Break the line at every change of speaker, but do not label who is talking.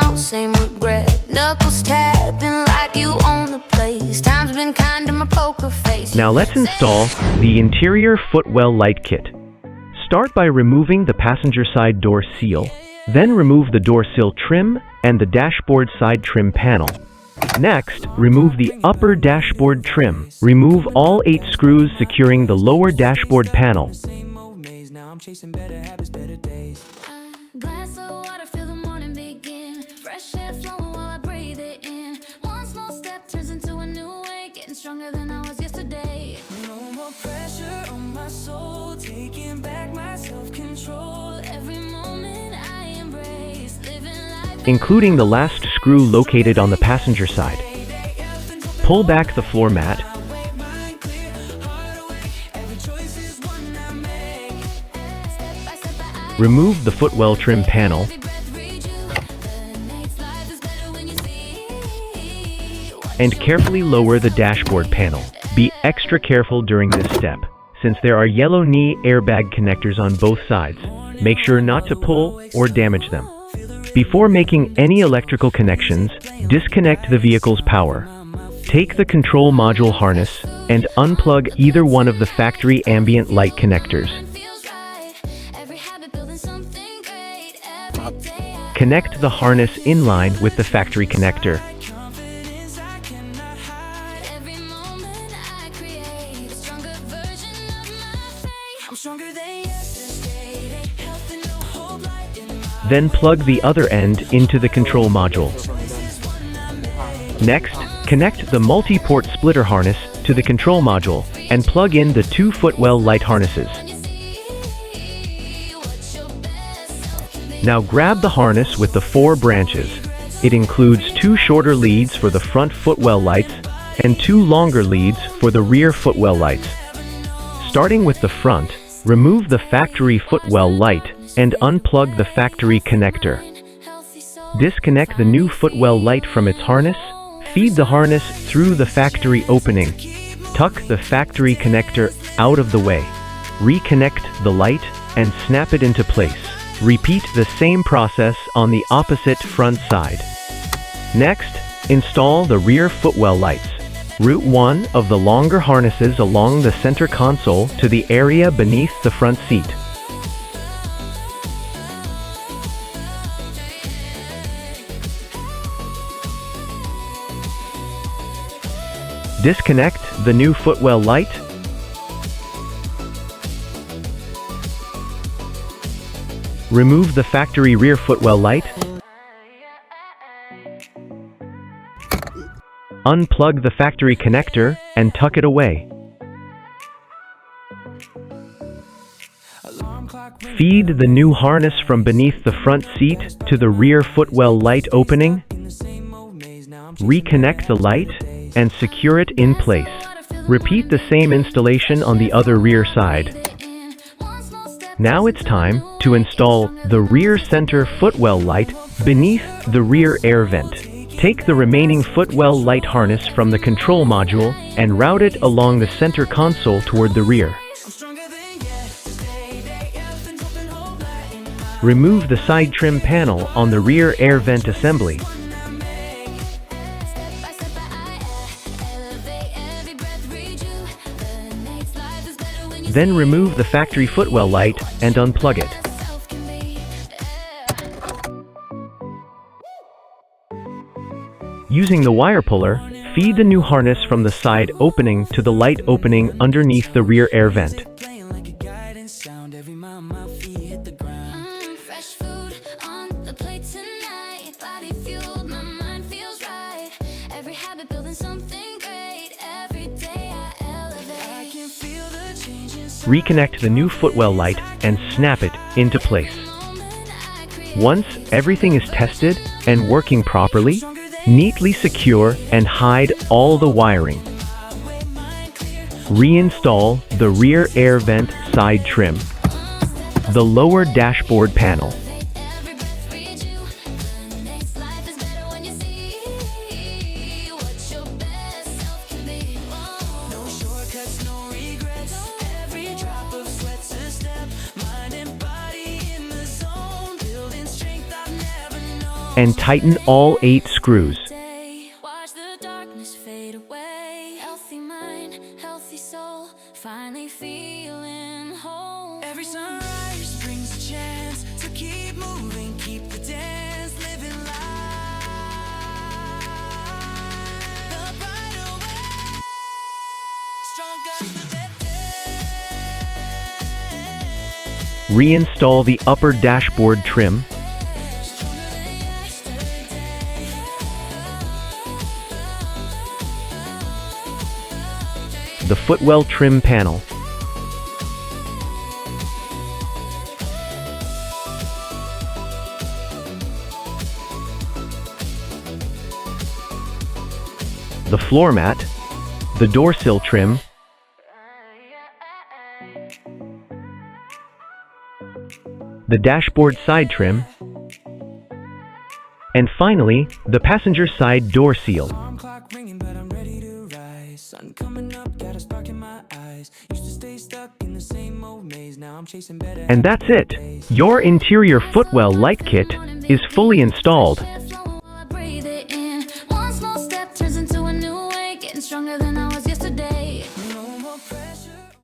now, same regret. Knuckles tapping like you own the place. Time's been kind to my poker face.
Now let's install the interior Footwell light kit. Start by removing the passenger side door seal. Then remove the door sill trim and the dashboard side trim panel. Next, remove the upper dashboard trim. Remove all 8 screws securing the lower dashboard panel.
Glass of water, feel the morning begin. Fresh air flowing while I breathe it in. One small step turns into a new way. Getting stronger than I was yesterday. No more pressure on my soul. Taking back my self-control. Every moment I embrace. Living life,
including the last screw located on the passenger side. Pull back the floor mat. Remove the Footwell trim panel. And carefully lower the dashboard panel. Be extra careful during this step, since there are yellow knee airbag connectors on both sides. Make sure not to pull or damage them. Before making any electrical connections, disconnect the vehicle's power. Take the control module harness and unplug either one of the factory ambient light connectors. Connect the harness in line with the factory connector. Then plug the other end into the control module. Next, connect the multi-port splitter harness to the control module and plug in the 2 Footwell light harnesses. Now grab the harness with the 4 branches. It includes 2 shorter leads for the front Footwell lights and 2 longer leads for the rear Footwell lights. Starting with the front, remove the factory Footwell light and unplug the factory connector. Disconnect the new Footwell light from its harness. Feed the harness through the factory opening. Tuck the factory connector out of the way. Reconnect the light and snap it into place. Repeat the same process on the opposite front side. Next, install the rear Footwell lights. Route 1 of the longer harnesses along the center console to the area beneath the front seat. Disconnect the new Footwell light. Remove the factory rear Footwell light. Unplug the factory connector and tuck it away. Feed the new harness from beneath the front seat to the rear Footwell light opening. Reconnect the light and secure it in place. Repeat the same installation on the other rear side. Now it's time to install the rear center Footwell light beneath the rear air vent. Take the remaining Footwell light harness from the control module and route it along the center console toward the rear. Remove the side trim panel on the rear air vent assembly. Then remove the factory Footwell light and unplug it. Using the wire puller, feed the new harness from the side opening to the light opening underneath the rear air vent. Reconnect the new Footwell light and snap it into place. Once everything is tested and working properly, neatly secure and hide all the wiring. Reinstall the rear air vent side trim, the lower dashboard panel, and tighten all 8 screws.
Watch the darkness fade away. Healthy mind, healthy soul, finally feeling whole. Every sunrise brings a chance to keep moving, keep the dance, living life the brighter way. Stronger than
Reinstall the upper dashboard trim. The Footwell trim panel. The floor mat. The door sill trim. The dashboard side trim. And finally, the passenger side door seal.
Sun coming up, got a spark in my eyes. Used to stay stuck in the same old maze. Now I'm chasing better.
And that's it. Your interior Footwell light kit is fully installed.